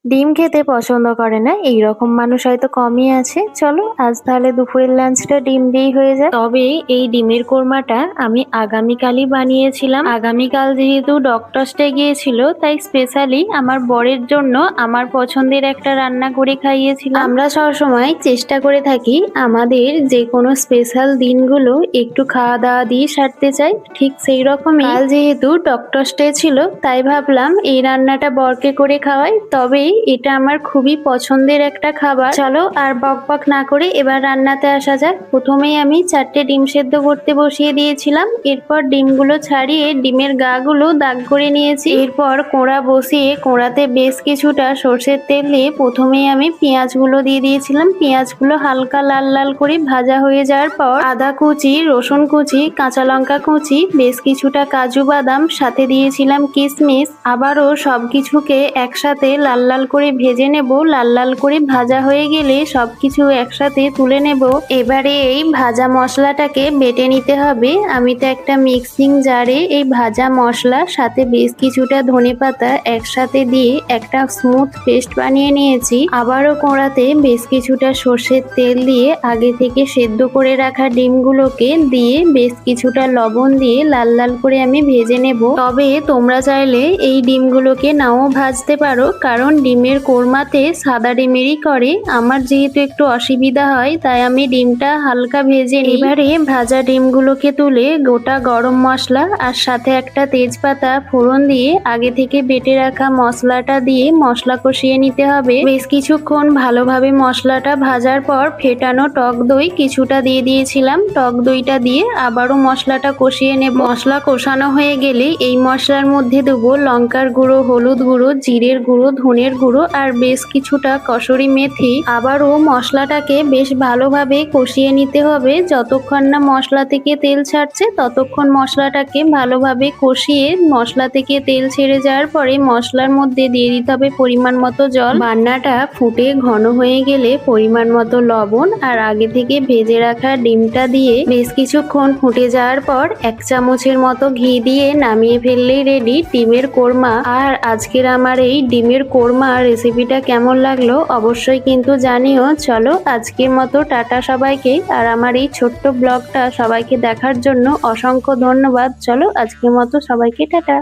ডিম খেতে পছন্দ করে না এইরকম মানুষ হয়তো কমই আছে। চলো আজ তাহলে দুপুরের লাঞ্চটা ডিম দিয়েই হয়ে যায়। তবে এই ডিমের কোরমাটা আমি আগামীকালই বানিয়েছিলাম। আগামীকাল যেহেতু ডক্টরসে গিয়েছিল তাই স্পেশালি আমার বরের জন্য আমার পছন্দের একটা রান্না করে খাইয়েছিলাম। আমরা সবসময় চেষ্টা করে থাকি আমাদের যে কোনো স্পেশাল দিনগুলো একটু খাওয়া দাওয়া দিয়ে সারতে চাই। ঠিক সেই রকমই কাল যেহেতু ডক্টরসে ছিল তাই ভাবলাম এই রান্নাটা বরকে করে খাওয়াই। তবে এটা আমার খুবই পছন্দের একটা খাবার। চলো আর বকবক না করে এবার রান্নাতে আসা যাক। প্রথমেই আমি 4টে ডিম সেদ্ধ করতে বসিয়ে দিয়েছিলাম। এরপর ডিমগুলো ছাড়িয়ে ডিমের গাগুলো দাগ করে নিয়েছি। এরপর কোড়া বসিয়ে কোড়াতে বেশ কিছুটা সর্ষের তেল দিয়ে প্রথমেই আমি পেঁয়াজগুলো দিয়ে দিয়েছিলাম। পেঁয়াজগুলো হালকা লাল লাল করে ভাজা হয়ে যাওয়ার পর আদা কুচি, রসুন কুচি, কাঁচা লঙ্কা কুচি, বেশ কিছুটা কাজু বাদাম, সাথে দিয়েছিলাম কিশমিশ। আবারও সবকিছুকে একসাথে লাল লাল করে ভেজে নেব। লাল লাল করে ভাজা হয়ে গেলে সবকিছু একসাথে তুলে নেব। এবারে এই ভাজা মশলাটাকে বেটে নিতে হবে। আমি তো একটা মিক্সিং জারে এই ভাজা মশলা সাথে বেশ কিছুটা ধনেপাতা একসাথে দিয়ে একটা স্মুথ পেস্ট বানিয়ে নিয়েছি। আবারও কড়াতে বেশ কিছুটা সর্ষের তেল দিয়ে আগে থেকে সেদ্ধ করে রাখা ডিমগুলোকে দিয়ে বেশ কিছুটা লবণ দিয়ে লাল লাল করে আমি ভেজে নেব। তবে তোমরা চাইলে এই ডিমগুলোকে নাও ভাজতে পারো, কারণ ডিমের কোরমাতে সাদা ডিমেরই করে। আমার যেহেতু একটু অসুবিধা হয় তাই আমি ডিমটা হালকা ভেজে নিই। এবারে ভাজা ডিমগুলোকে তুলে গোটা গরম মশলা আর সাথে একটা তেজপাতা ফোড়ন দিয়ে আগে থেকে বেটে রাখা মশলাটা দিয়ে মশলা কষিয়ে নিতে হবে। বেশ কিছুক্ষণ ভালোভাবে মশলাটা ভাজার পর ফেটানো টক দই কিছুটা দিয়ে দিয়েছিলাম। টক দইটা দিয়ে আবারও মশলাটা কষিয়ে নেব। মশলা কষানো হয়ে গেলে এই মশলার মধ্যে দেবো লঙ্কার গুঁড়ো, হলুদ গুঁড়ো, জিরের গুঁড়ো, ধনের গুঁড়ো আর বেশ কিছুটা কসুরি মেথি। আবারও মশলাটাকে বেশ ভালোভাবে কষিয়ে নিতে হবে। যতক্ষণ না মশলা থেকে তেল ছাড়ছে ততক্ষণ মশলাটাকে ভালোভাবে কষিয়ে মশলা থেকে তেল ছেড়ে যাওয়ার পরে মশলার মধ্যে দিয়ে দিতে হবে পরিমাণ মতো জল। রান্নাটা ফুটে ঘন হয়ে গেলে পরিমাণ মতো লবণ আর আগে থেকে ভেজে রাখা ডিমটা দিয়ে বেশ কিছুক্ষণ ফুটে যাওয়ার পর 1 চামচের মতো ঘি দিয়ে নামিয়ে ফেললেই রেডি ডিমের কোরমা। আর আজকের আমার এই ডিমের কোরমা রেসিপিটা কেমন লাগলো অবশ্যই কিন্তু জানিও। চলো আজকের মতো টাটা সবাইকে। আর আমার এই ছোট্ট ব্লগটা সবাইকে দেখার জন্য অসংখ্য ধন্যবাদ। চলো আজকের মতো সবাইকে টাটা।